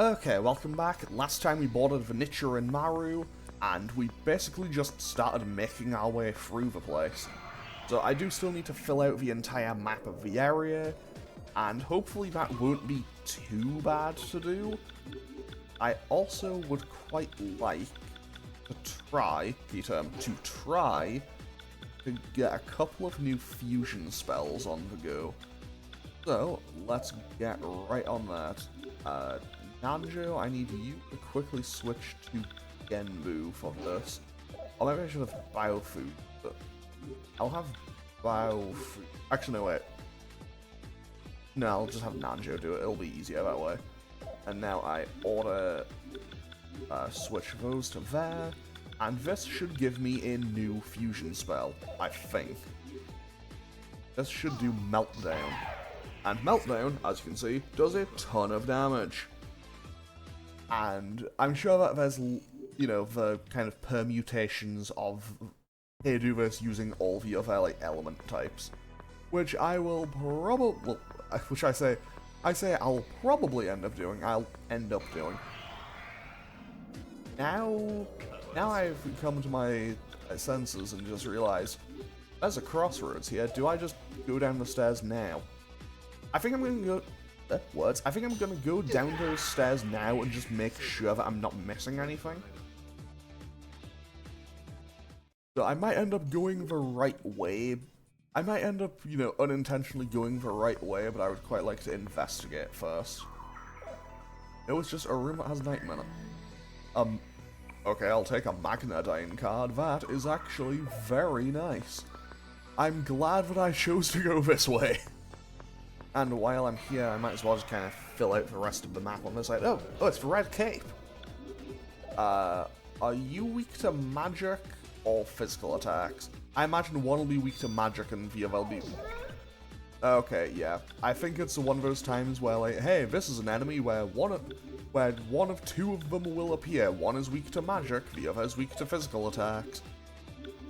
Okay, welcome back. Last time we boarded the Nichirinmaru, and we basically just started making our way through the place. So I do still need to fill out the entire map of the area, and hopefully that won't be too bad to do. I also would quite like to try, to get a couple of new fusion spells on the go. So, let's get right on that. Nanjo, I need you to quickly switch to Genbu for this. Or maybe I should have Biofu, but I'll have Biofu. Actually, no, wait. No, I'll just have Nanjo do it. It'll be easier that way. And now I order switch those to there. And this should give me a new fusion spell, I think. This should do Meltdown. And Meltdown, as you can see, does a ton of damage. And I'm sure that there's, you know, the kind of permutations of Heiduverse using all the other, like, element types. Which I will probably, which I say I'll probably end up doing. Now I've come to my senses and just realized there's a crossroads here. Do I just go down the stairs now? I think I'm gonna go. I think I'm gonna go down those stairs now and just make sure that I'm not missing anything. So I might end up going the right way. I might end up, you know, unintentionally going the right way, but I would quite like to investigate first. It was just a room that has night minute. Okay, I'll take a Magnadine card. That is actually very nice. I'm glad that I chose to go this way. And while I'm here, I might as well just kind of fill out the rest of the map on this side. Oh, it's the Red Cape. Are you weak to magic or physical attacks? I imagine one will be weak to magic and the other will be... Okay, yeah. I think it's one of those times where, like, hey, this is an enemy where one of two of them will appear. One is weak to magic, the other is weak to physical attacks.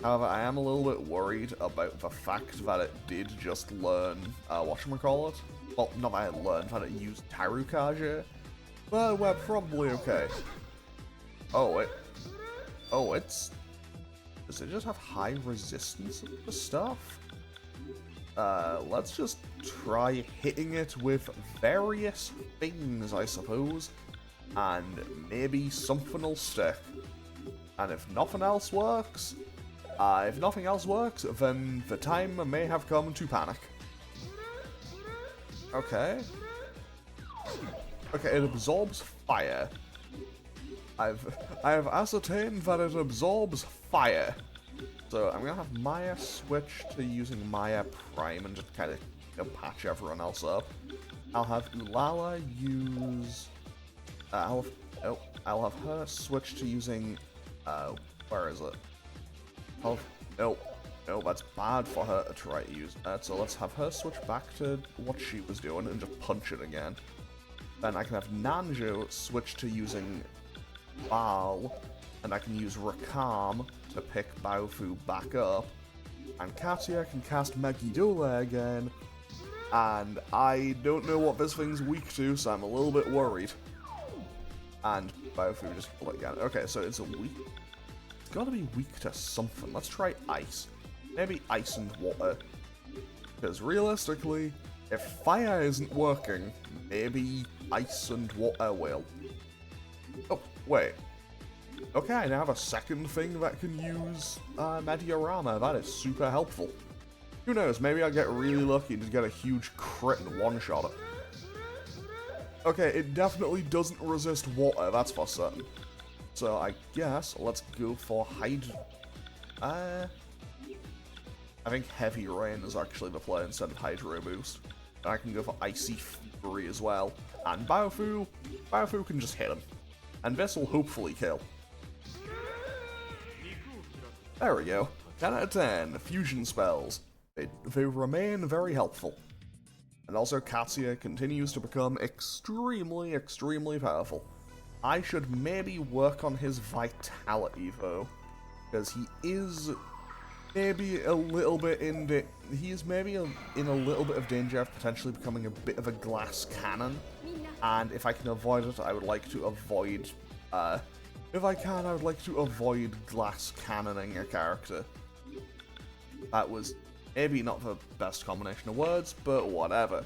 However, I am a little bit worried about the fact that it did just learn, whatchamacallit? Well, not that it learned, that it used Tarukaja. But we're probably okay. Does it just have high resistance to stuff? Let's just try hitting it with various things, I suppose. And maybe something will stick. And if nothing else works... then the time may have come to panic. Okay. Okay, it absorbs fire. I have ascertained that it absorbs fire. So I'm gonna have Maya switch to using Maya Prime and just kind of, you know, patch everyone else up. I'll have Ulala use... I'll have her switch to using... where is it? No, that's bad for her to try to use that, so let's have her switch back to what she was doing and just punch it again. Then I can have Nanjo switch to using Baal, and I can use Rakam to pick Baofu back up, and Katia can cast Megiddo again, and I don't know what this thing's weak to, so I'm a little bit worried. And Baofu just killed it again. Okay, so it's a weak... It's gotta be weak to something. Let's try ice. Maybe ice and water. Because realistically, if fire isn't working, maybe ice and water will. Oh, wait. Okay, I now have a second thing that can use Mediorama. That is super helpful. Who knows, maybe I'll get really lucky and just get a huge crit and one-shot it. Okay, it definitely doesn't resist water, that's for certain. So I guess let's go for I think Heavy Rain is actually the play instead of Hydro Boost. And I can go for Icy Fury as well. And Baofu can just hit him. And this will hopefully kill. There we go. 10 out of 10. Fusion spells. They remain very helpful. And also Katia continues to become extremely, extremely powerful. I should maybe work on his vitality, though, because he is maybe a little bit in he's maybe in a little bit of danger of potentially becoming a bit of a glass cannon, and if I can avoid it, I would like to avoid, if I can, I would like to avoid glass cannoning a character. That was maybe not the best combination of words, but whatever.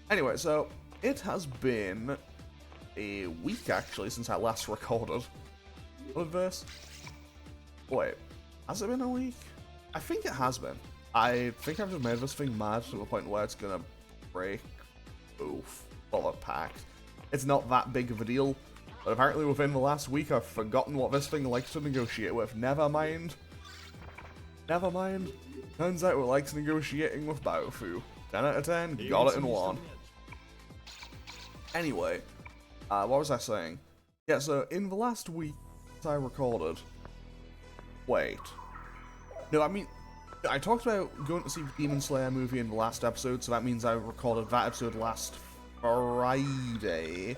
Anyway, so it has been a week actually since I last recorded this. Wait, has it been a week? I think it has been. I think I've just made this thing mad to the point where it's gonna break. Oof. Well, it packed. It's not that big of a deal, but apparently within the last week I've forgotten what this thing likes to negotiate with. Never mind. Never mind. Turns out it likes negotiating with Baofu. 10 out of 10, got it in one. Anyway, what was I saying? Yeah, so in the last week I recorded... Wait. No, I mean, I talked about going to see the Demon Slayer movie in the last episode, so that means I recorded that episode last Friday.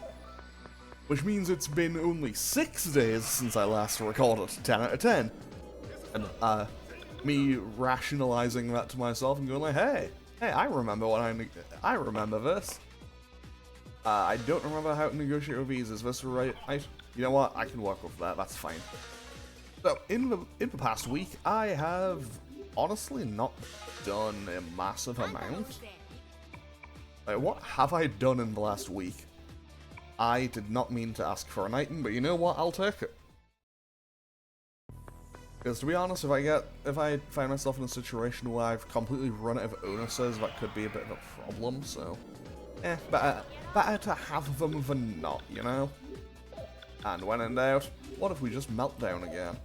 Which means it's been only 6 days since I last recorded 10 out of 10. And, me rationalizing that to myself and going like, hey, I remember I remember this. I don't remember how to negotiate with these. Is this right? You know what? I can work with that. That's fine. So, in the past week, I have honestly not done a massive amount. Like, what have I done in the last week? I did not mean to ask for an item, but you know what? I'll take it. Because to be honest, if I find myself in a situation where I've completely run out of bonuses, that could be a bit of a problem, so... better to have them than not, you know? And when in doubt, what if we just melt down again?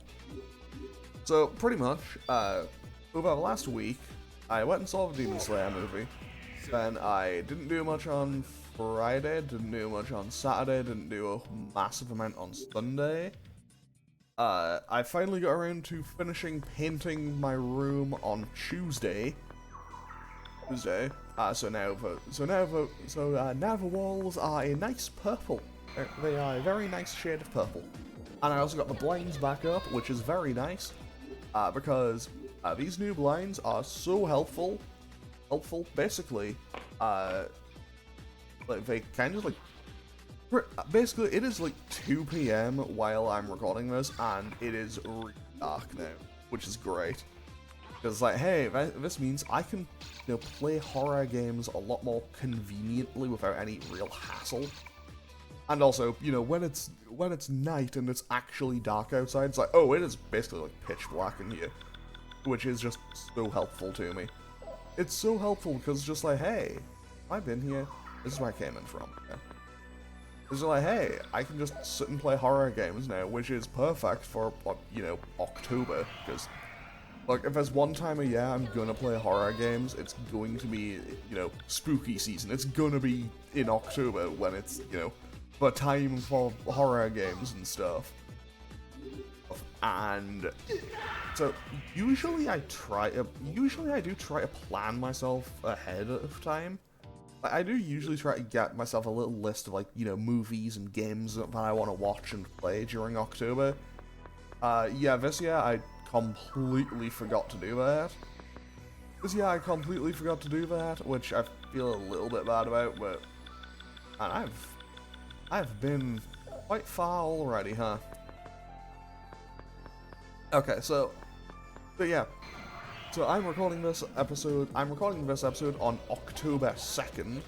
So, pretty much, over the last week, I went and saw the Demon Slayer movie. Then I didn't do much on Friday, didn't do much on Saturday, didn't do a massive amount on Sunday. I finally got around to finishing painting my room on Tuesday. So now the walls are a nice purple. They are a very nice shade of purple. And I also got the blinds back up, which is very nice, because these new blinds are so helpful. Basically, like they kind of like. Basically, it is like 2 PM while I'm recording this, and it is really dark now, which is great. Because, like, hey, this means I can, play horror games a lot more conveniently without any real hassle. And also, when it's night and it's actually dark outside, it's like, oh, it is basically like pitch black in here, which is just so helpful to me. It's so helpful because it's just like, hey, I've been here. This is where I came in from. Yeah. It's like, hey, I can just sit and play horror games now, which is perfect for, October, because, like, if there's one time a year I'm gonna play horror games, it's going to be, spooky season. It's gonna be in October when it's, the time for horror games and stuff. And so, usually I do try to plan myself ahead of time. I do usually try to get myself a little list of, like, movies and games that I want to watch and play during October. Yeah, this year I completely forgot to do that. Which I feel a little bit bad about, but... And I've been quite far already, huh? Okay, but yeah. So I'm recording this episode on October 2nd.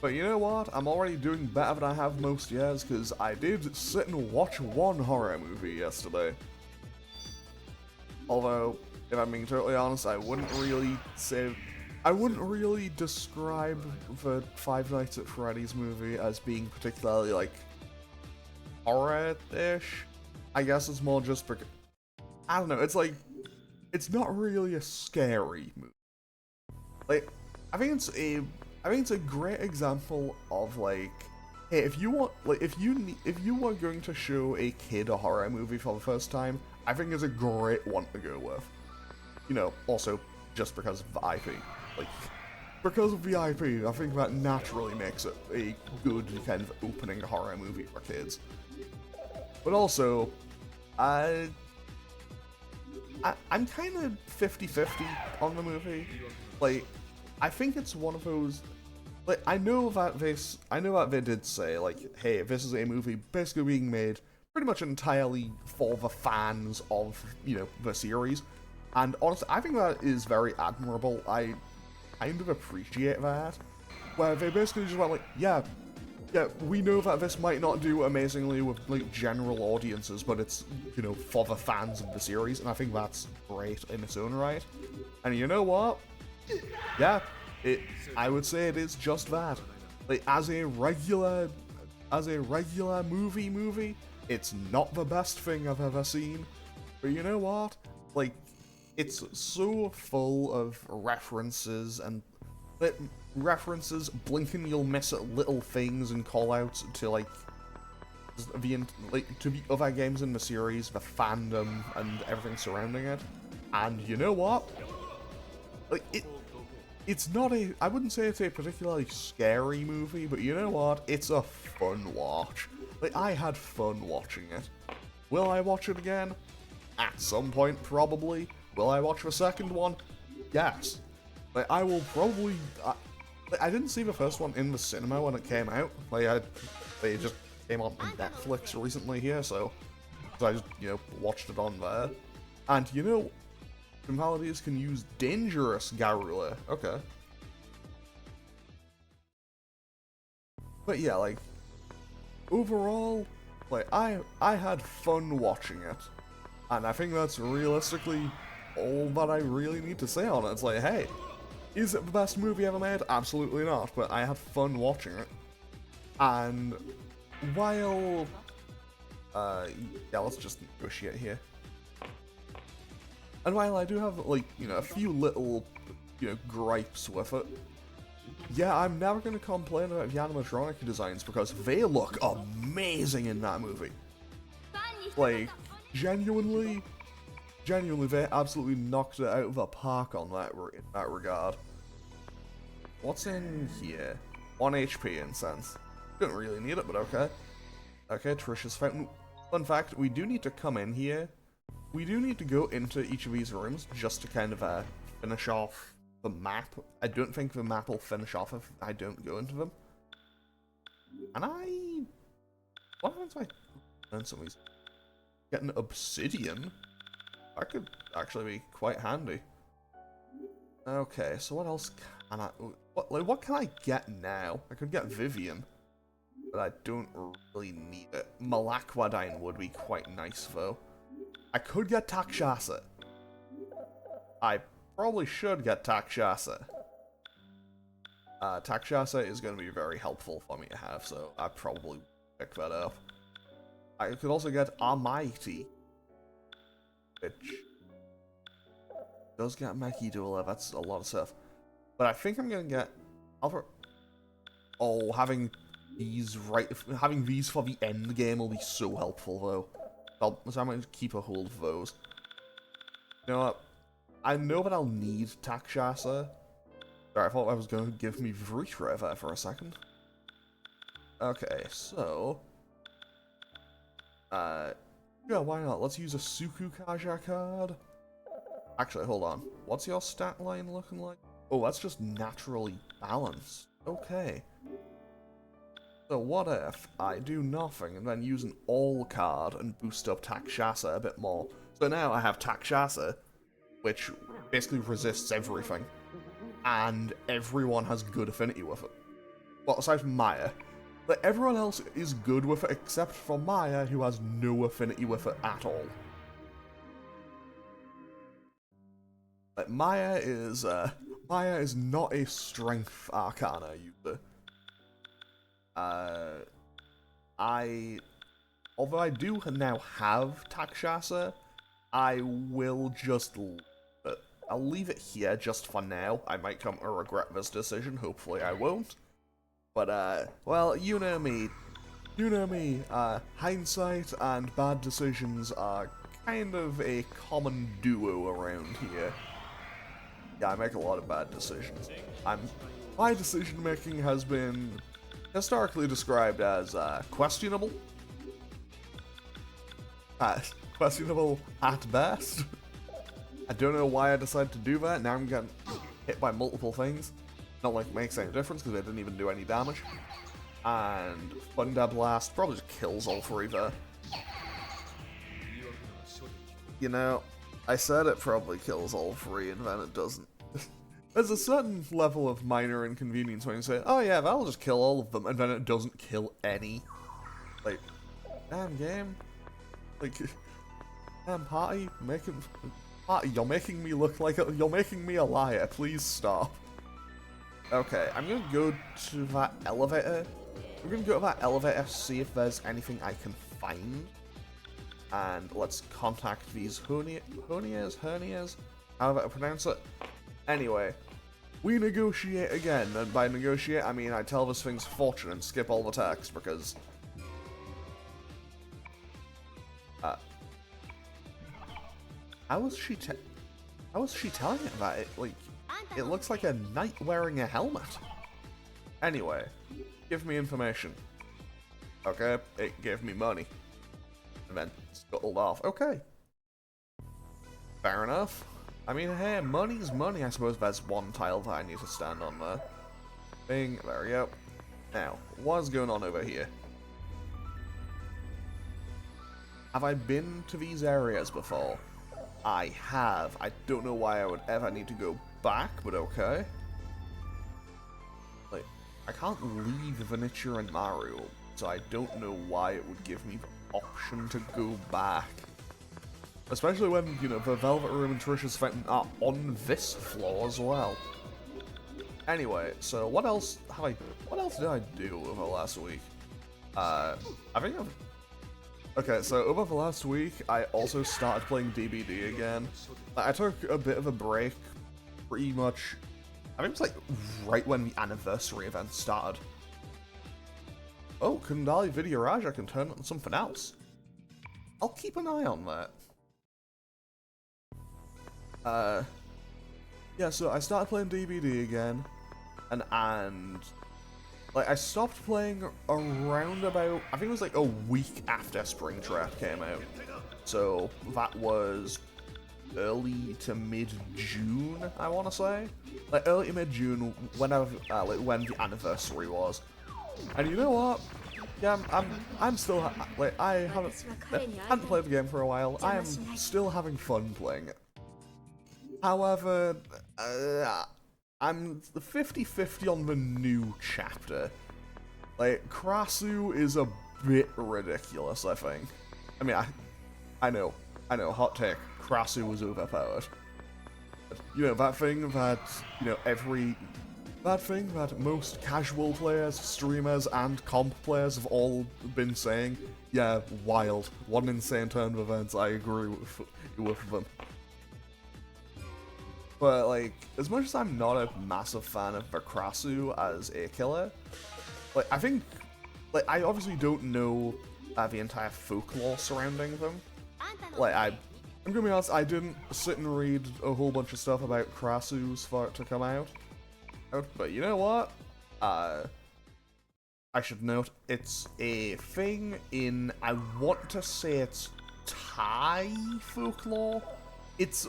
But you know what? I'm already doing better than I have most years, because I did sit and watch one horror movie yesterday. Although, if I'm being totally honest, I wouldn't really describe the Five Nights at Freddy's movie as being particularly, like, horror-ish. I guess it's more just because... I don't know, it's like... It's not really a scary movie. Like, I think it's a great example of, like, hey, if you want, like, if you are going to show a kid a horror movie for the first time, I think it's a great one to go with. Also just because of the IP. Like, because of the IP, I think that naturally makes it a good kind of opening horror movie for kids. But also, I I'm kind of 50-50 on the movie. Like, I think it's one of those. Like, I know that they did say, like, hey, this is a movie basically being made pretty much entirely for the fans of, you know, the series. And honestly, I think that is very admirable. I kind of appreciate that. Where they basically just went like, yeah, we know that this might not do amazingly with, like, general audiences, but it's, you know, for the fans of the series, and I think that's great in its own right. And you know what? Yeah, I would say it is just that. Like, as a regular movie, it's not the best thing I've ever seen. But you know what? Like, it's so full of references and blink and you'll miss at little things and call-outs to, like, to the other games in the series, the fandom, and everything surrounding it. And you know what? Like, it's not I wouldn't say it's a particularly scary movie, but you know what? It's a fun watch. Like, I had fun watching it. Will I watch it again? At some point, probably. Will I watch the second one? Yes. Like, I will probably. I didn't see the first one in the cinema when it came out. Like, they just came on Netflix recently here, so I just, you know, watched it on there. And you know, Invalides can use dangerous Garula. Okay. But yeah, like, overall, like, I had fun watching it. And I think that's realistically all that I really need to say on it. It's like, hey, is it the best movie ever made? Absolutely not, but I had fun watching it. And while, yeah, let's just negotiate here. And while I do have, like, you know, a few little, you know, gripes with it, yeah, I'm never going to complain about the animatronic designs because they look amazing in that movie. Like, genuinely, they absolutely knocked it out of the park on in that regard. What's in here? 1 HP incense. Don't really need it, but okay. Okay, Trisha's fountain. Fun fact, we do need to come in here. We do need to go into each of these rooms just to kind of finish off the map. I don't think the map will finish off if I don't go into them. And what happens if I learn some of these? Get an obsidian? That could actually be quite handy. Okay, so what else can I... What can I get now? I could get Vivian, but I don't really need it. Malaquadine would be quite nice, though. I could get Takshasa. I probably should get Takshasa. Takshasa is going to be very helpful for me to have, so I probably pick that up. I could also get Almighty, which does get Meki Dueler. That's a lot of stuff. But I think I'm going to get other... Oh, having these for the end game will be so helpful, though. So I'm going to keep a hold of those. You know what? I know that I'll need Takshasa. Sorry, I thought that was going to give me Vritra there for a second. Okay, so... yeah, why not? Let's use a Sukukaja card. Actually, hold on. What's your stat line looking like? Oh, that's just naturally balanced. Okay. So what if I do nothing and then use an all card and boost up Takshasa a bit more? So now I have Takshasa, which basically resists everything, and everyone has good affinity with it. Well, aside from Maya. But everyone else is good with it except for Maya, who has no affinity with it at all. Like, Maya is not a strength arcana user. Although I do now have Takshasa, I will just I'll leave it here just for now. I might come to regret this decision, hopefully I won't. But, well, you know me. Hindsight and bad decisions are kind of a common duo around here. Yeah, I make a lot of bad decisions. My decision-making has been historically described as, questionable. Questionable at best. I don't know why I decided to do that. Now I'm getting hit by multiple things. Not like it makes any difference because they didn't even do any damage. And Thunder Blast probably just kills all three there. You know, I said it probably kills all three and then it doesn't. There's a certain level of minor inconvenience when you say, oh yeah, that'll just kill all of them, and then it doesn't kill any. Like, damn game. Like, damn party, you're making me look like you're making me a liar. Please stop. Okay, I'm gonna go to that elevator. I'm gonna go to that elevator, see if there's anything I can find. And let's contact these hernias, however I pronounce it. Anyway, we negotiate again, and by negotiate I mean I tell this thing's fortune and skip all the text, because... How was she telling it that? It looks like a knight wearing a helmet. Anyway, give me information. Okay, it gave me money. And then scuttled off. Okay. Fair enough. I mean, hey, money's money. I suppose there's one tile that I need to stand on there. Bing, there we go. Now, what's going on over here? Have I been to these areas before? I have. I don't know why I would ever need to go back, but okay. Like, I can't leave the Nichirinmaru, so I don't know why it would give me the option to go back. Especially when, you know, the Velvet Room and Trisha's Fountain are on this floor as well. Anyway, so what else did I do over last week? I think I've... Okay, so over the last week, I also started playing DBD again. I took a bit of a break, pretty much, I think it was like right when the anniversary event started. Oh, Kundali Vidyaraja can turn on something else. I'll keep an eye on that. Yeah, so I started playing DBD again, and like, I stopped playing around about, I think it was like a week after Springtrap came out. So that was early to mid-June, I want to say. Like, early to mid-June, when when the anniversary was. And you know what? Yeah, I'm still, like, I hadn't played the game for a while. I am still having fun playing it. However, I'm 50-50 on the new chapter. Like, Krasu is a bit ridiculous, I think. I mean, I know, hot take, Krasu was overpowered. But, you know, that thing that, you know, that thing that most casual players, streamers, and comp players have all been saying, yeah, wild. What an insane turn of events, I agree with them. But, like, as much as I'm not a massive fan of Krasu as a killer, like, I think, like, I obviously don't know the entire folklore surrounding them. Like, I'm gonna be honest, I didn't sit and read a whole bunch of stuff about Krasu's for it to come out. But you know what? I should note, it's a thing in, I want to say it's Thai folklore? It's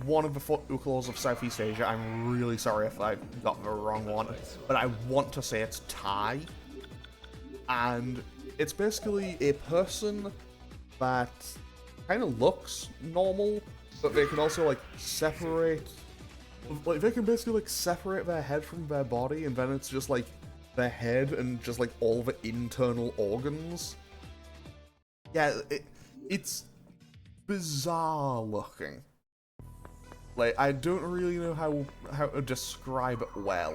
one of the folklores of Southeast Asia. I'm really sorry if I got the wrong one, but I want to say it's Thai. And it's basically a person that kind of looks normal, but they can also, like, separate... Like, they can basically, like, separate their head from their body, and then it's just, like, their head and just, like, all the internal organs. Yeah, it's bizarre looking. Like, I don't really know how to describe it well.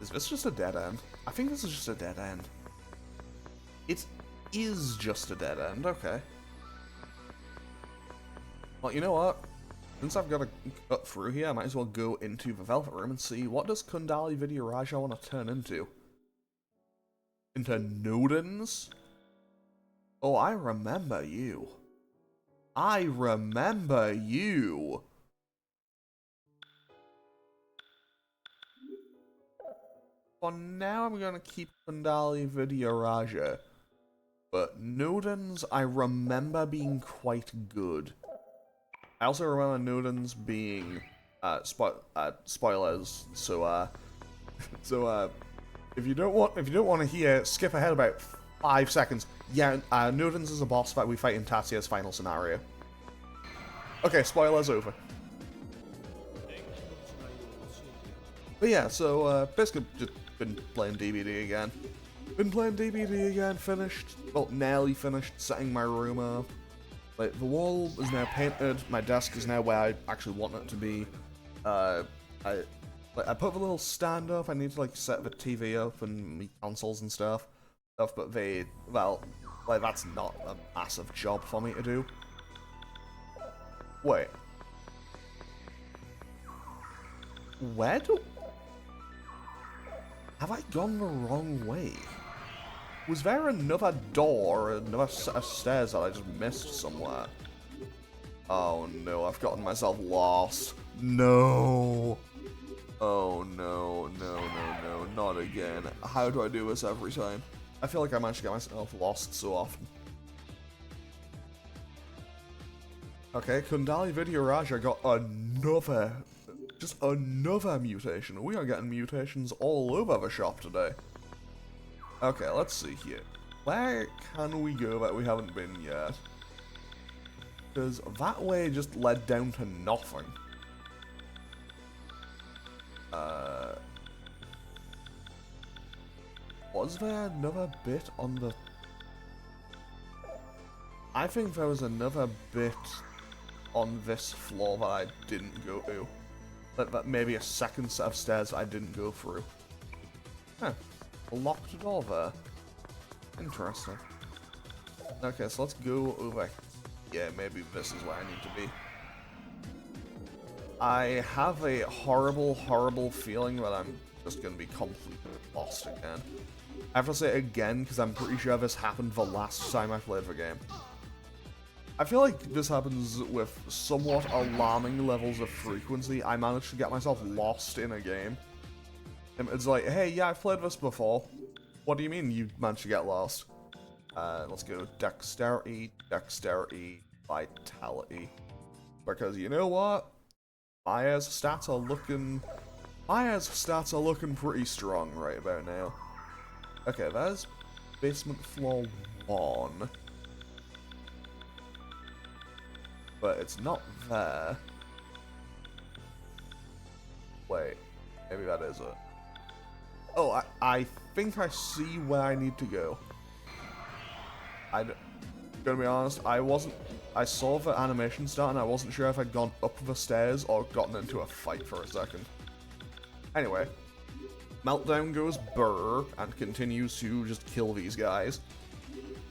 Is this just a dead end? I think this is just a dead end. It is just a dead end, okay. Well, you know what? Since I've got to cut through here, I might as well go into the Velvet Room and see what does Kundali Vidyaraja want to turn into? Into Nodens? Oh, I remember you. I remember you. For now, I'm gonna keep Kundali Vidyaraja. But Nodens, I remember being quite good. I also remember Nodens being spoilers. So if you don't want to hear, skip ahead about 5 seconds. Yeah, Nodens is a boss that we fight in Tatsuya's final scenario. Okay, spoilers over. But yeah, so basically just been playing DBD again. Finished. Well, nearly finished setting my room up. Like, the wall is now painted, my desk is now where I actually want it to be. I put the little stand up, I need to like set the TV up and my consoles and stuff, but that's not a massive job for me to do. Wait. Have I gone the wrong way? Was there another door, another set of stairs that I just missed somewhere? Oh no, I've gotten myself lost. No! Oh no, not again. How do I do this every time? I feel like I managed to get myself lost so often. Okay, Kundali Vidyaraja got another mutation. We are getting mutations all over the shop today. Okay, let's see here. Where can we go that we haven't been yet? Because that way just led down to nothing. Was there another bit on the... I think there was another bit on this floor that I didn't go to. That maybe a second set of stairs I didn't go through. Huh. A locked door there. Interesting. Okay, so let's go over. Yeah, maybe this is where I need to be. I have a horrible feeling that I'm just going to be completely lost again. I have to say it again because I'm pretty sure this happened the last time I played the game. I feel like this happens with somewhat alarming levels of frequency. I managed to get myself lost in a game. And it's like, hey, yeah, I've played this before. What do you mean you managed to get lost? Let's go dexterity, vitality. Because you know what? Maya's stats are looking pretty strong right about now. Okay, there's basement floor 1. But it's not there. Wait, maybe that is it. Oh, I think I see where I need to go. I'm gonna be honest, I saw the animation start and I wasn't sure if I'd gone up the stairs or gotten into a fight for a second. Anyway, Meltdown goes brr and continues to just kill these guys.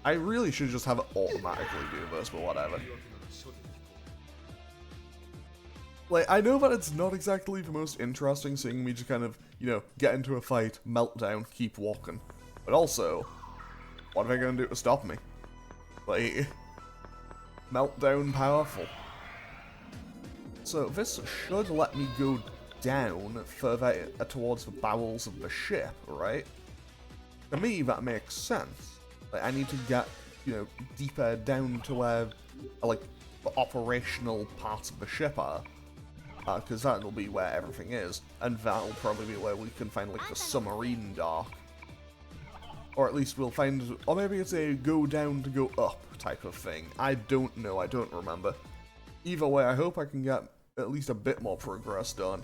I really should just have it automatically do this, but whatever. Like, I know that it's not exactly the most interesting seeing me just kind of, you know, get into a fight, meltdown, keep walking. But also, what are they going to do to stop me? Like, meltdown powerful. So this should let me go down further towards the bowels of the ship, right? To me, that makes sense. Like, I need to get, you know, deeper down to where, like, the operational parts of the ship are. Because that'll be where everything is, and that'll probably be where we can find, like, the submarine dock. Or at least we'll find, or maybe it's a go down to go up type of thing. I don't know, I don't remember. Either way, I hope I can get at least a bit more progress done.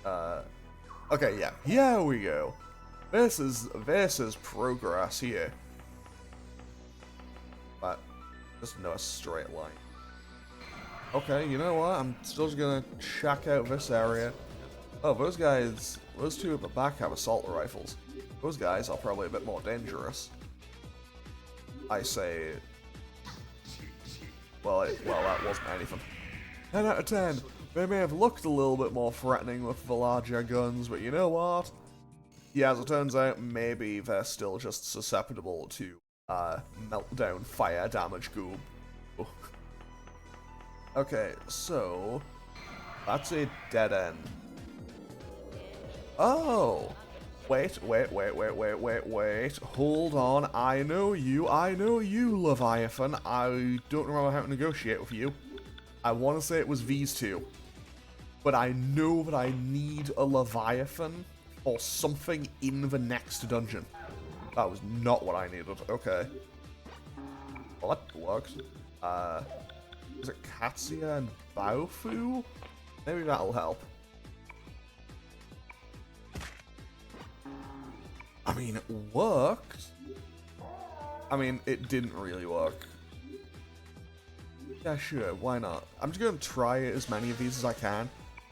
Okay, yeah, here we go. This is progress here. But, just no straight line. Okay, you know what? I'm still just gonna check out this area. Oh, those two at the back have assault rifles. Those guys are probably a bit more dangerous. I say... Well, that wasn't anything. 10 out of 10. They may have looked a little bit more threatening with the larger guns, but you know what? Yeah, as it turns out, maybe they're still just susceptible to, meltdown fire damage goob. Okay, so... That's a dead end. Oh! Wait. Hold on. I know you, Leviathan. I don't remember how to negotiate with you. I want to say it was these two. But I know that I need a Leviathan or something in the next dungeon. That was not what I needed. Okay. Well, that works. Is it Katsuya and Baofu? Maybe that'll help. I mean, it worked. I mean, it didn't really work. Yeah, sure, why not? I'm just going to try as many of these as I can,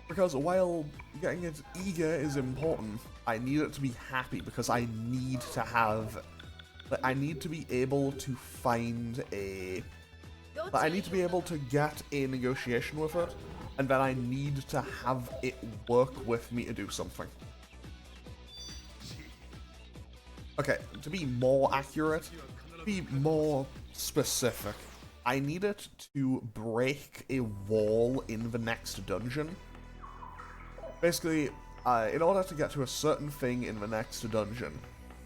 because while getting it eager is important, I need it to be happy, because I need to have... I need to be able to find a... I need to be able to get a negotiation with it, and then I need to have it work with me to do something. Okay, to be more accurate, to be more specific, I need it to break a wall in the next dungeon. Basically, in order to get to a certain thing in the next dungeon,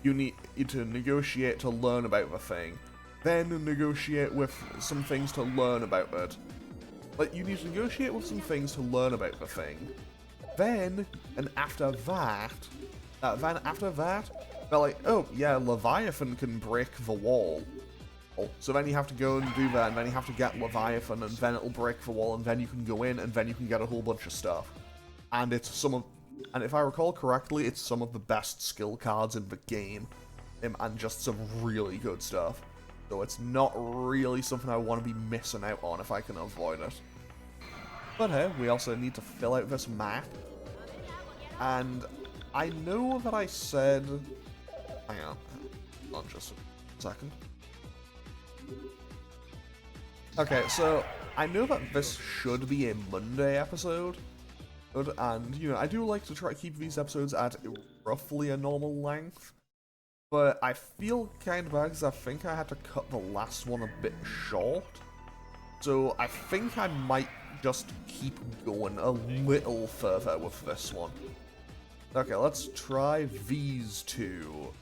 you need to negotiate to learn about the thing, then negotiate with some things to learn about it. Like, you need to negotiate with some things to learn about the thing. Then, and after that, they're like, oh, yeah, Leviathan can break the wall. So then you have to go and do that, and then you have to get Leviathan, and then it'll break the wall, and then you can go in, and then you can get a whole bunch of stuff. And it's some of... And if I recall correctly, it's some of the best skill cards in the game. And just some really good stuff. So it's not really something I want to be missing out on if I can avoid it. But hey, we also need to fill out this map. And I know that I said... Hang on just a second. Okay, so I know that this should be a Monday episode. And, you know, I do like to try to keep these episodes at roughly a normal length. But I feel kind of bad because I think I had to cut the last one a bit short. So I think I might just keep going a little further with this one. Okay, let's try these two.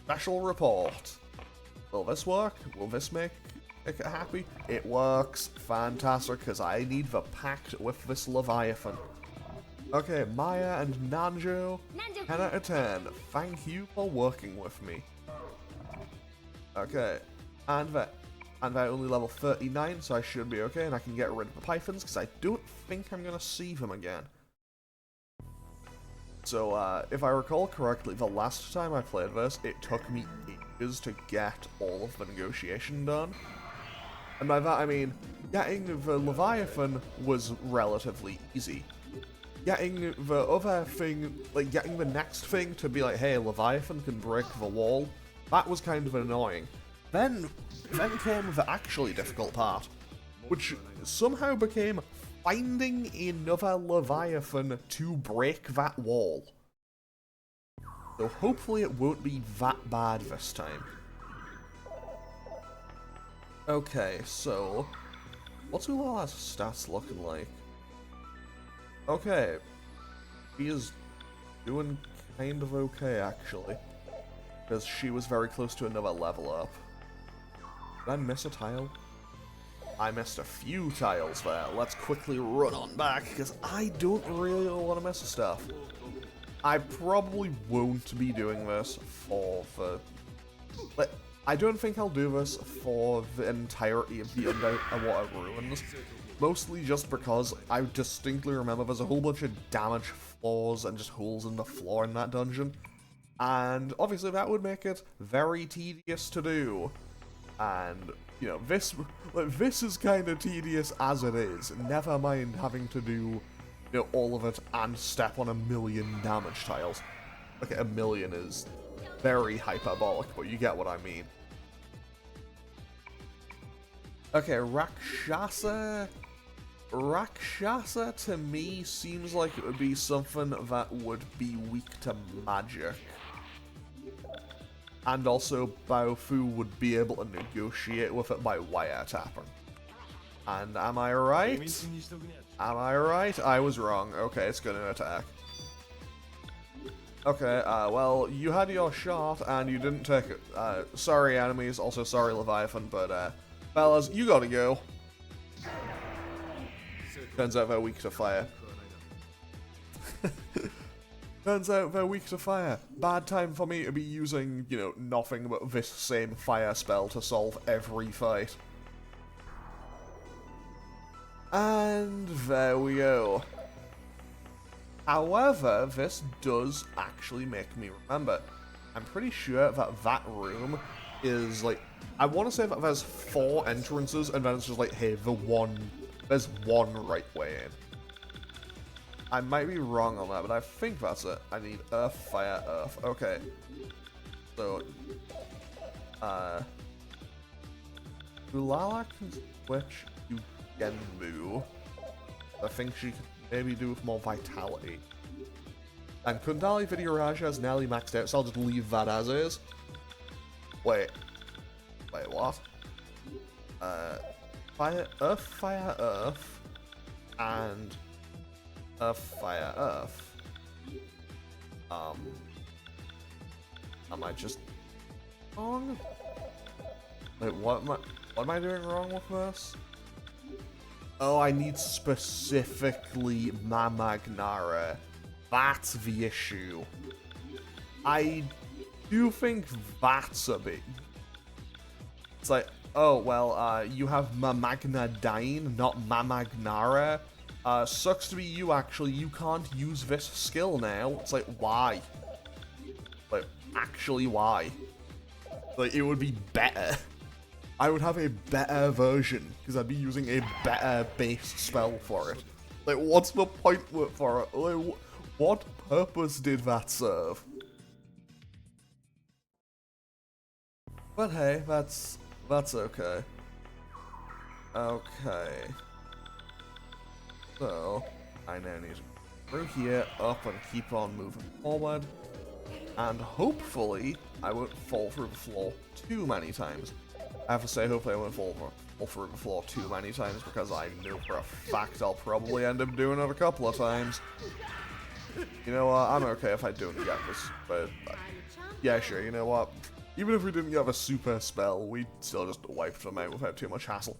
Special report. Will this work? Will this make it happy? It works. Fantastic, because I need the pact with this Leviathan. Okay, Maya and Nanjo, 10 out of 10. Thank you for working with me. Okay, and they're only level 39, so I should be okay, and I can get rid of the Pythons, because I don't think I'm going to see them again. So, if I recall correctly, the last time I played this, it took me ages to get all of the negotiation done. And by that I mean, getting the Leviathan was relatively easy. Getting the other thing, like getting the next thing to be like, hey, Leviathan can break the wall, that was kind of annoying. Then came the actually difficult part, which somehow became finding another Leviathan to break that wall. So hopefully it won't be that bad this time. Okay, so what's Ulala's stats looking like? Okay, she is doing kind of okay, actually, because she was very close to another level up. Did I miss a tile? I missed a few tiles there. Let's quickly run on back, because I don't really want to miss stuff. I probably won't be doing this for the... I don't think I'll do this for the entirety of the Underwater Ruins. Mostly just because I distinctly remember there's a whole bunch of damage flaws and just holes in the floor in that dungeon. And obviously that would make it very tedious to do. And, you know, this is kind of tedious as it is. Never mind having to do, you know, all of it and step on 1,000,000 damage tiles. Okay, 1,000,000 is very hyperbolic, but you get what I mean. Okay, Rakshasa to me seems like it would be something that would be weak to magic. And also, Baofu would be able to negotiate with it by wiretapping. And am I right? Am I right? I was wrong. Okay, it's gonna attack. Okay, well, you had your shot and you didn't take it. Sorry, enemies. Also, sorry, Leviathan, but, fellas, you gotta go. Turns out they're weak to fire. Turns out they're weak to fire. Bad time for me to be using, you know, nothing but this same fire spell to solve every fight. And there we go. However, this does actually make me remember. I'm pretty sure that that room is like, I want to say that there's 4 entrances and then it's just like, hey, there's one right way in. I might be wrong on that, but I think that's it. I need earth, fire, earth. Okay. So, Ulala can switch to Genmu. I think she could maybe do with more vitality. And Kundali Vidyaraja is nearly maxed out, so I'll just leave that as is. Wait, what? Fire, earth, and earth, fire, earth. Am I just wrong? Wait, what am I doing wrong with this? Oh, I need specifically Mamagnara. That's the issue. I do think that's a big... It's like, oh, well, you have Mamagnadine, not Mamagnara. Sucks to be you, actually. You can't use this skill now. It's like, why? Like, actually, why? Like, it would be better. I would have a better version, because I'd be using a better base spell for it. Like, what's the point for it? Like, what purpose did that serve? But hey, that's okay. Okay. So, I now need to go through here, up, and keep on moving forward. And hopefully, I won't fall through the floor too many times. I have to say, hopefully I won't fall through the floor too many times, because I know for a fact I'll probably end up doing it a couple of times. You know what, I'm okay if I don't get this, but yeah, sure, you know what, even if we didn't get a super spell, we'd still just wipe them out without too much hassle.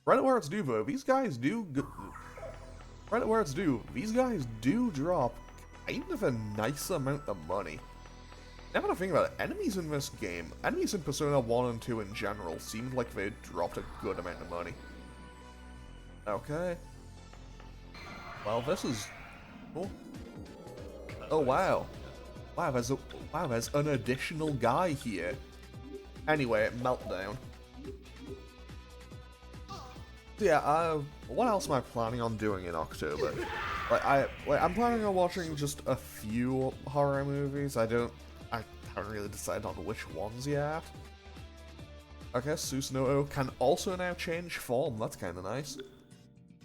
Credit where it's due, though, these guys do drop kind of a nice amount of money. Now that I think about it, enemies in this game, enemies in Persona 1 and 2 in general, seemed like they dropped a good amount of money. Okay. Well, this is... cool. Oh, wow. Wow, there's an additional guy here. Anyway, Meltdown. So yeah, what else am I planning on doing in October? I'm planning on watching just a few horror movies. I haven't really decided on which ones yet. Okay, Susanoo can also now change form. That's kind of nice.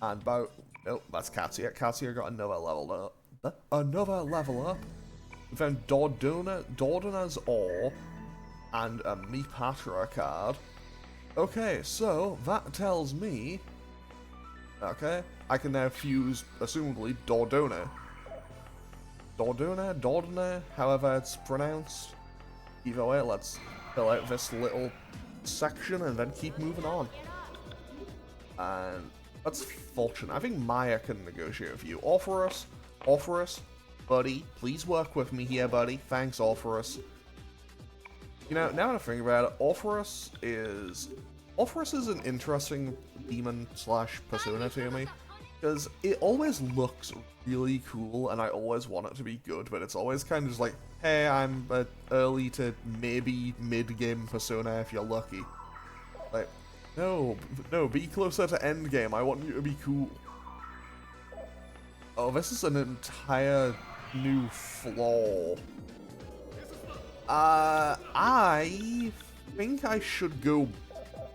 And about... oh, that's Katsuya. Katsuya got another level up. We found Dordona's Ore and a Mipatra card. Okay, so that tells me... okay, I can now fuse, assumably, Dordona, however it's pronounced. Either way, let's fill out this little section and then keep moving on. And that's fortunate. I think Maya can negotiate with you. Orpheus, buddy, please work with me here, buddy. Thanks, Orpheus. You know, now that I think about it, Orpheus is an interesting demon / persona to me, because it always looks really cool, and I always want it to be good, but it's always kind of just like, hey, I'm an early to maybe mid-game persona if you're lucky. Like, no, be closer to endgame, I want you to be cool. Oh, this is an entire new floor. I think I should go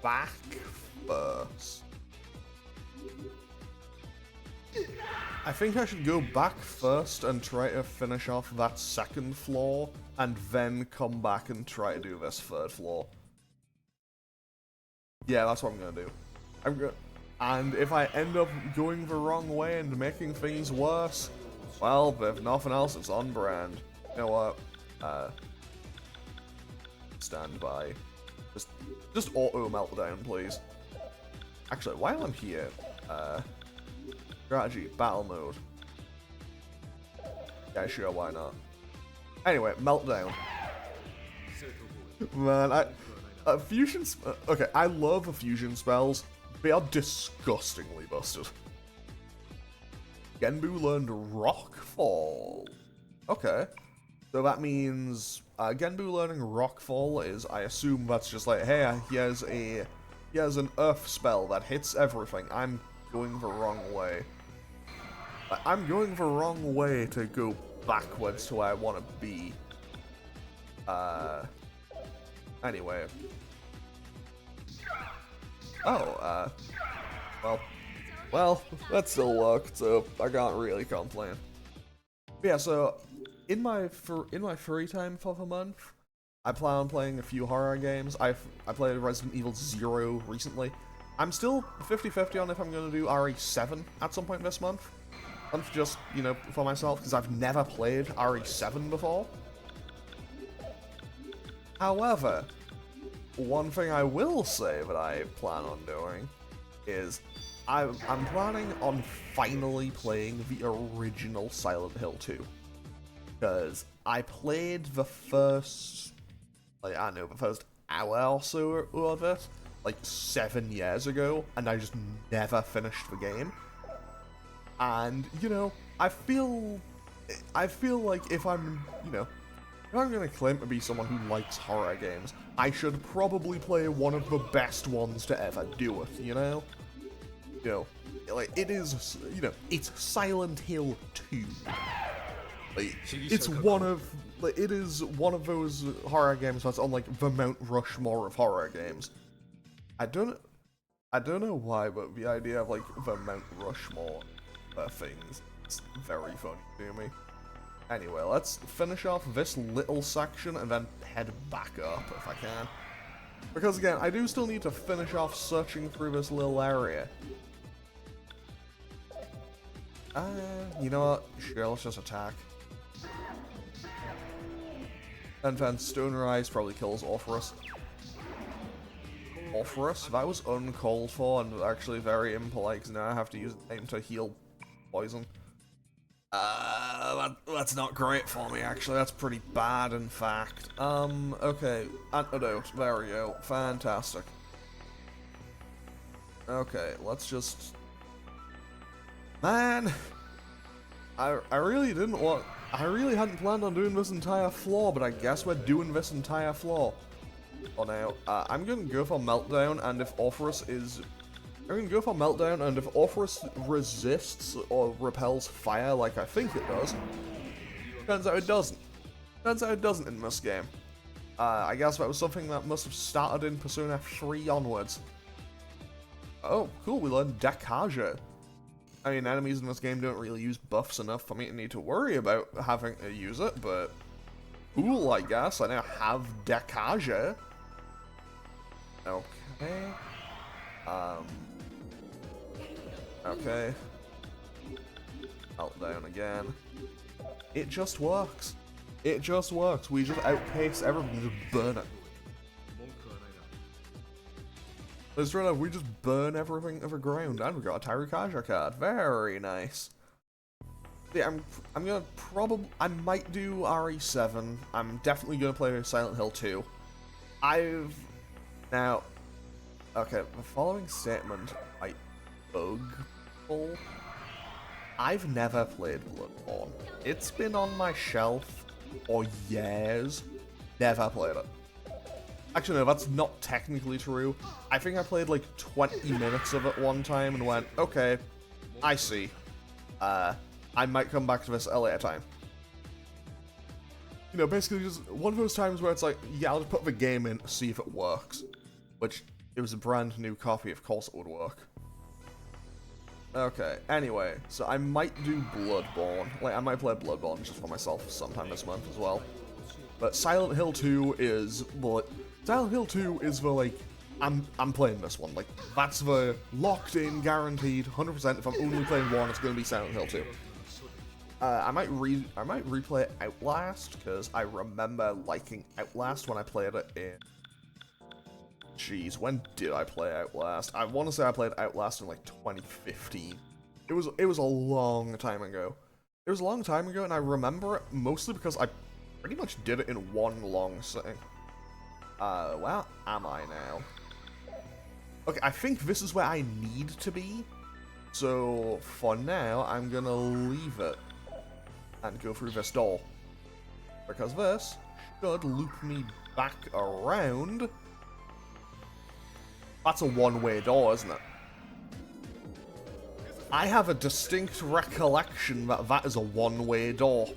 back first. I think I should go back first and try to finish off that second floor, and then come back and try to do this third floor. Yeah, that's what I'm gonna do. And if I end up going the wrong way and making things worse, well, if nothing else, it's on brand. You know what? Stand by. Just auto meltdown, please. Actually, while I'm here, Strategy, battle mode. Yeah, sure, why not? Anyway, meltdown. Man, fusion. Okay, I love fusion spells. They are disgustingly busted. Genbu learned Rockfall. Okay, so that means Genbu learning Rockfall is, I assume that's just like, hey, he has an Earth spell that hits everything. I'm going the wrong way. I'm going the wrong way to go backwards to where I want to be. Anyway. Oh, well, that still worked, so I can't really complain. But yeah, so in my free time for the month, I plan on playing a few horror games. I played Resident Evil 0 recently. I'm still 50-50 on if I'm going to do RE7 at some point this month. Just, you know, for myself, because I've never played RE7 before. However, one thing I will say that I plan on doing is I'm planning on finally playing the original Silent Hill 2. Because I played the first, like, I don't know, the first hour or so of it, like 7 years ago, and I just never finished the game. And, you know, I feel like if I'm, you know, if I'm gonna claim to be someone who likes horror games, I should probably play one of the best ones to ever do it, you know? You know, like, it is, you know, it's Silent Hill 2. Like, it's one of, like, it is one of those horror games that's on, like, the Mount Rushmore of horror games. I don't know why, but the idea of, like, the Mount Rushmore things is very funny to me. Anyway, let's finish off this little section and then head back up if I can. Because again, I do still need to finish off searching through this little area. You know what? Sure, let's just attack. And then Stone Rise probably kills Orpheus. Orpheus? That was uncalled for and actually very impolite, because now I have to use aim to heal poison. That's not great for me, actually. That's pretty bad, in fact. Okay. Antidote. There we go. Fantastic. Okay, let's just... Man! I really hadn't planned on doing this entire floor, but I guess we're doing this entire floor. Oh, now, I'm gonna go for Meltdown, and if Orpheus is... I'm gonna go for Meltdown, and if Orpheus resists or repels fire like I think it does, turns out it doesn't. Turns out it doesn't in this game. I guess that was something that must have started in Persona 3 onwards. Oh, cool, we learned Dekage. I mean, enemies in this game don't really use buffs enough for me to need to worry about having to use it, but cool, I guess. I now have Dekage. Okay. Okay. Meltdown again. It just works. It just works. We just outpace everything, just burn it. Let's run up, we just burn everything to the ground, and we got a Tarukaja card. Very nice. Yeah, I'm gonna I might do RE7. I'm definitely gonna play Silent Hill 2. Now, okay, the following statement might bug people. I've never played Bloodborne. It's been on my shelf for years. Never played it. Actually, no, that's not technically true. I think I played like 20 minutes of it one time and went, okay, I see. I might come back to this at a later time. You know, basically just one of those times where it's like, yeah, I'll just put the game in, see if it works. Which, it was a brand new copy, of course it would work. Okay, anyway, so I might do Bloodborne. Like, I might play Bloodborne just for myself sometime this month as well. But Silent Hill 2 is, well, Silent Hill 2 is the, like, I'm playing this one. Like, that's the locked-in, guaranteed, 100%. If I'm only playing one, it's gonna be Silent Hill 2. I might replay Outlast, because I remember liking Outlast when I played it in... Jeez, when did I play Outlast? I want to say I played Outlast in, like, 2015. It was a long time ago. It was a long time ago, and I remember it mostly because I pretty much did it in one long sitting. Where am I now? Okay, I think this is where I need to be. So, for now, I'm gonna leave it and go through this door. Because this should loop me back around. That's a one-way door, isn't it? I have a distinct recollection that that is a one-way door.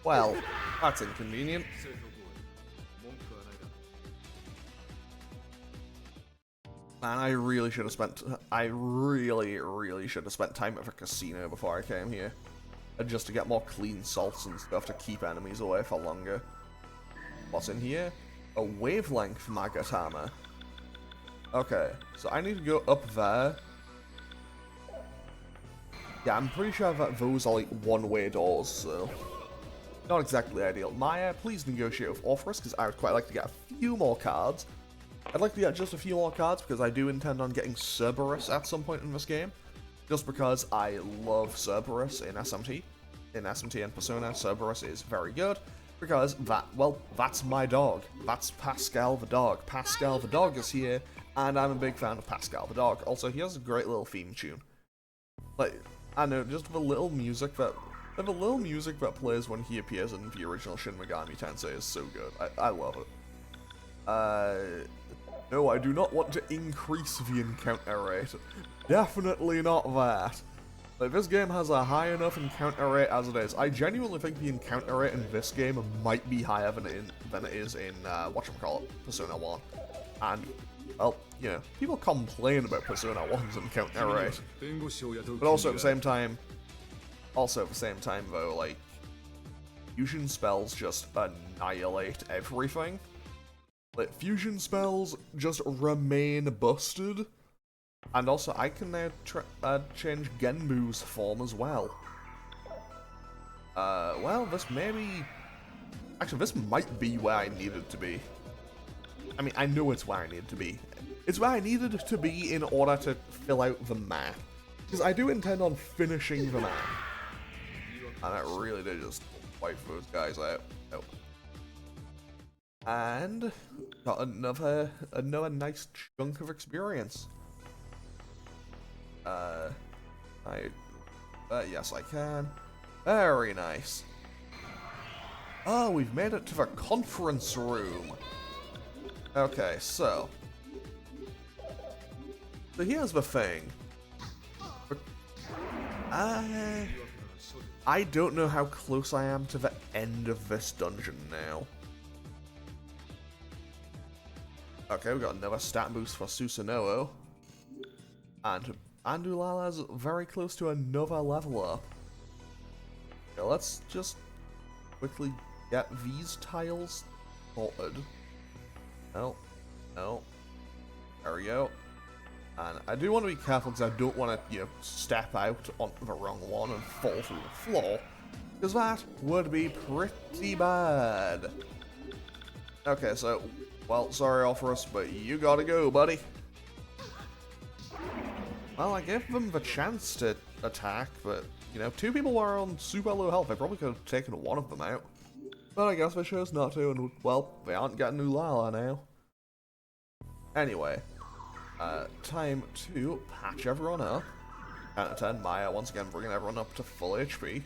Well, that's inconvenient. Man, I really should have spent... I really should have spent time at the casino before I came here. Just to get more clean salts and stuff to keep enemies away for longer. What's in here? A wavelength Magatama. Okay, so I need to go up there. Yeah, I'm pretty sure that those are like one-way doors, so... Not exactly ideal. Maya, please negotiate with Orpheus, because I would quite like to get a few more cards. I'd like to get just a few more cards, because I do intend on getting Cerberus at some point in this game. Just because I love Cerberus in SMT. In SMT and Persona, Cerberus is very good. Because that's my dog. That's Pascal the dog. Pascal the dog is here, and I'm a big fan of Pascal the dog. Also, he has a great little theme tune. Like, I know, just the little music that... The little music that plays when he appears in the original Shin Megami Tensei is so good. I love it. No, I do not want to increase the encounter rate. Definitely not that. Like, this game has a high enough encounter rate as it is. I genuinely think the encounter rate in this game might be higher than it is in, whatchamacallit, Persona 1. And, well, you know, people complain about Persona 1's encounter rate. But also at the same time, though, like, fusion spells just annihilate everything. Like, fusion spells just remain busted. And also, I can now change Genbu's form as well. Well, this may be... Actually, this might be where I needed to be. I mean, I know it's where I needed to be. It's where I needed to be in order to fill out the map. Because I do intend on finishing the map. And I really did just wipe those guys out. Oh. And got another nice chunk of experience. Yes, I can. Very nice. Oh, we've made it to the conference room. Okay, so here's the thing. I don't know how close I am to the end of this dungeon now. Okay, we got another stat boost for Susanoo. And Andulala's very close to another level up. Okay, let's just quickly get these tiles sorted. No. There we go. And I do want to be careful because I don't want to, step out onto the wrong one and fall through the floor. Because that would be pretty bad. Okay, so, well, sorry, Orpheus, but you gotta go, buddy. Well, I gave them the chance to attack, but, two people were on super low health. I probably could have taken one of them out. But I guess they chose not to, and, well, they aren't getting Ulala now. Anyway. Time to patch everyone up. Count of 10, Maya once again bringing everyone up to full HP.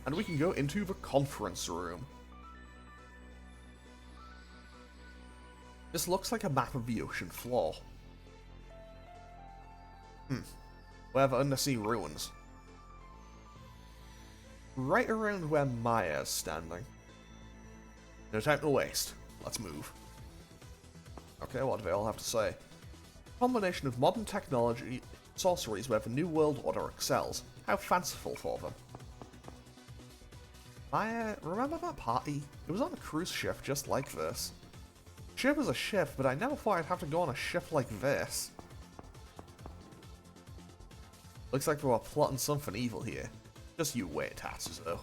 And we can go into the conference room. This looks like a map of the ocean floor. Where the undersea ruins. Right around where Maya's standing. No time to waste. Let's move. Okay, what do they all have to say? Combination of modern technology, sorceries where the New World Order excels. How fanciful for them. Remember that party? It was on a cruise ship just like this. Ship is a ship, but I never thought I'd have to go on a ship like this. Looks like we were plotting something evil here. Just you wait, Tatsuzo.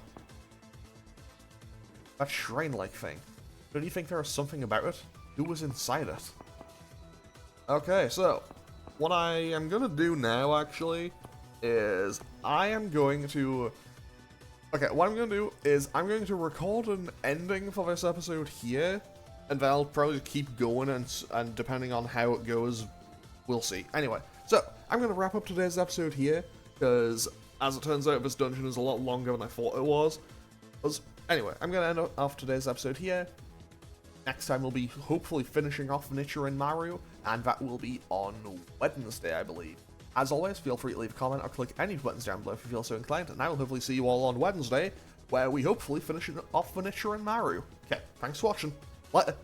That shrine-like thing. Don't you think there was something about it? Who was inside it? Okay, so what I am going to do now, actually, is I am going to... Okay, what I'm going to do is I'm going to record an ending for this episode here, and then I'll probably keep going, and depending on how it goes, we'll see. Anyway, so I'm going to wrap up today's episode here, because as it turns out, this dungeon is a lot longer than I thought it was. Anyway, I'm going to end off today's episode here. Next time we'll be hopefully finishing off Nichirinmaru, and that will be on Wednesday, I believe. As always, feel free to leave a comment or click any buttons down below if you feel so inclined, and I will hopefully see you all on Wednesday, where we hopefully finish off Nichirinmaru. Okay, thanks for watching. Later.